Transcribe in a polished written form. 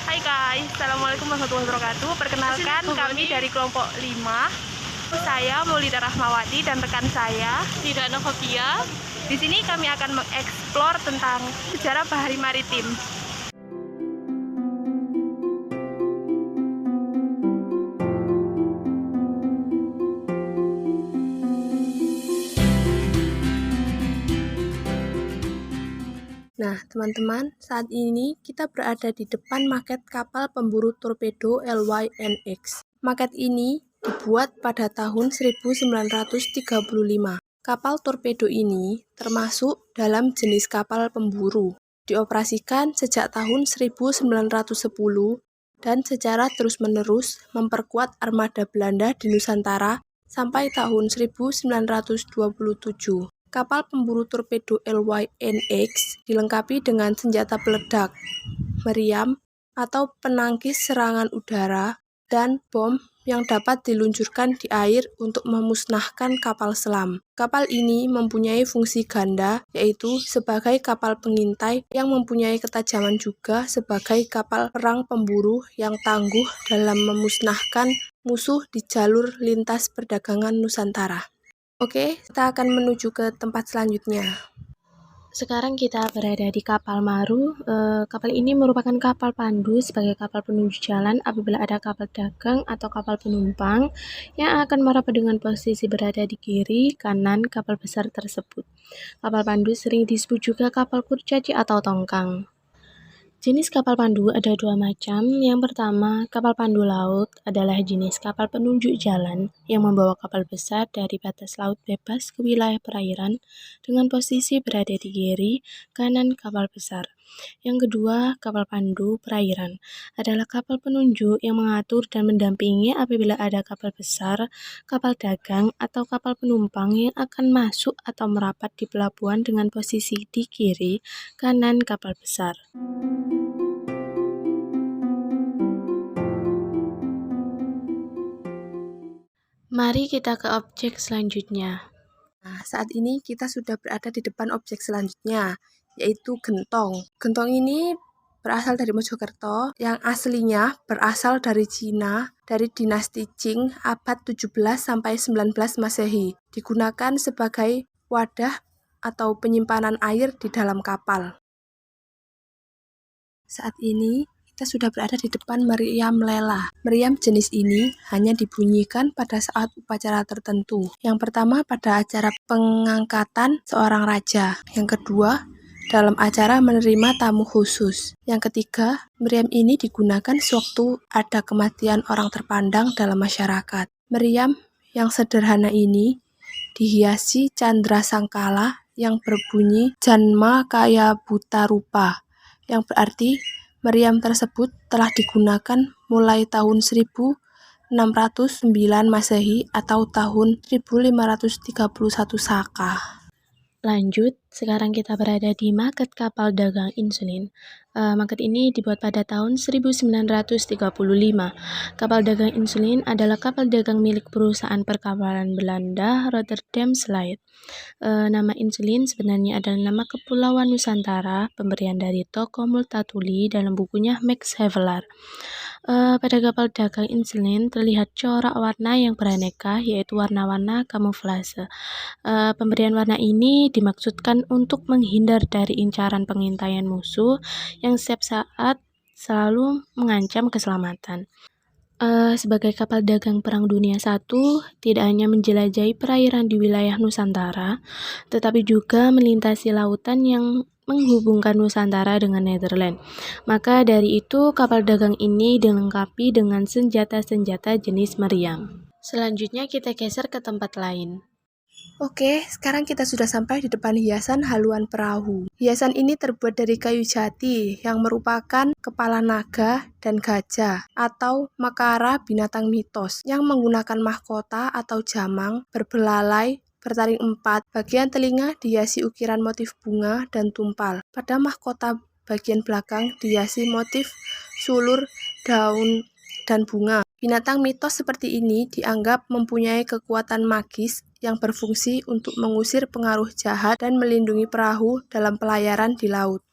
Hai guys, Assalamualaikum warahmatullahi wabarakatuh. Perkenalkan, kami dari kelompok 5. Saya Maulida Rahmawati dan rekan saya Tidak Novia. Di sini kami akan mengeksplor tentang sejarah bahari maritim. Nah, teman-teman, saat ini kita berada di depan maket kapal pemburu torpedo LYNX. Maket ini dibuat pada tahun 1935. Kapal torpedo ini termasuk dalam jenis kapal pemburu. Dioperasikan sejak tahun 1910 dan secara terus-menerus memperkuat armada Belanda di Nusantara sampai tahun 1927. Kapal pemburu torpedo LYNX dilengkapi dengan senjata peledak, meriam atau penangkis serangan udara, dan bom yang dapat diluncurkan di air untuk memusnahkan kapal selam. Kapal ini mempunyai fungsi ganda, yaitu sebagai kapal pengintai yang mempunyai ketajaman juga sebagai kapal perang pemburu yang tangguh dalam memusnahkan musuh di jalur lintas perdagangan Nusantara. Oke, kita akan menuju ke tempat selanjutnya. Sekarang kita berada di kapal Maru. Kapal ini merupakan kapal pandu sebagai kapal penunjuk jalan apabila ada kapal dagang atau kapal penumpang yang akan merapat dengan posisi berada di kiri kanan kapal besar tersebut. Kapal pandu sering disebut juga kapal kurcaci atau tongkang. Jenis kapal pandu ada dua macam. Yang pertama, kapal pandu laut adalah jenis kapal penunjuk jalan yang membawa kapal besar dari batas laut bebas ke wilayah perairan dengan posisi berada di kiri kanan kapal besar. Yang kedua, kapal pandu perairan adalah kapal penunjuk yang mengatur dan mendampingi apabila ada kapal besar, kapal dagang, atau kapal penumpang yang akan masuk atau merapat di pelabuhan dengan posisi di kiri kanan kapal besar. Mari kita ke objek selanjutnya. Nah, saat ini kita sudah berada di depan objek selanjutnya, yaitu gentong. Gentong ini berasal dari Mojokerto, yang aslinya berasal dari Cina, dari dinasti Qing abad 17 sampai 19 Masehi. Digunakan sebagai wadah atau penyimpanan air di dalam kapal. Saat ini kita sudah berada di depan meriam lela. Meriam jenis ini hanya dibunyikan pada saat upacara tertentu. Yang pertama pada acara pengangkatan seorang raja. Yang kedua dalam acara menerima tamu khusus. Yang ketiga, meriam ini digunakan sewaktu ada kematian orang terpandang dalam masyarakat. Meriam yang sederhana ini dihiasi candra sangkala yang berbunyi Janma Kaya Buta Rupa, yang berarti meriam tersebut telah digunakan mulai tahun 1609 Masehi atau tahun 1531 Saka. Lanjut, sekarang kita berada di market kapal dagang insulin. Market ini dibuat pada tahun 1935. Kapal dagang insulin adalah kapal dagang milik perusahaan perkapalan Belanda Rotterdam Slide. Nama insulin sebenarnya adalah nama Kepulauan Nusantara, pemberian dari Toko Multatuli dalam bukunya Max Havelaar. Pada kapal dagang insulin terlihat corak warna yang beraneka, yaitu warna-warna kamuflase. Pemberian warna ini dimaksudkan untuk menghindar dari incaran pengintaian musuh yang setiap saat selalu mengancam keselamatan. Sebagai kapal dagang Perang Dunia I, tidak hanya menjelajahi perairan di wilayah Nusantara, tetapi juga melintasi lautan yang menghubungkan Nusantara dengan Netherlands. Maka dari itu, kapal dagang ini dilengkapi dengan senjata-senjata jenis meriam. Selanjutnya kita geser ke tempat lain. Oke, sekarang kita sudah sampai di depan hiasan haluan perahu. Hiasan ini terbuat dari kayu jati yang merupakan kepala naga dan gajah atau makara binatang mitos yang menggunakan mahkota atau jamang berbelalai bertaring 4. Bagian telinga dihiasi ukiran motif bunga dan tumpal. Pada mahkota bagian belakang dihiasi motif sulur, daun, dan bunga. Binatang mitos seperti ini dianggap mempunyai kekuatan magis yang berfungsi untuk mengusir pengaruh jahat dan melindungi perahu dalam pelayaran di laut.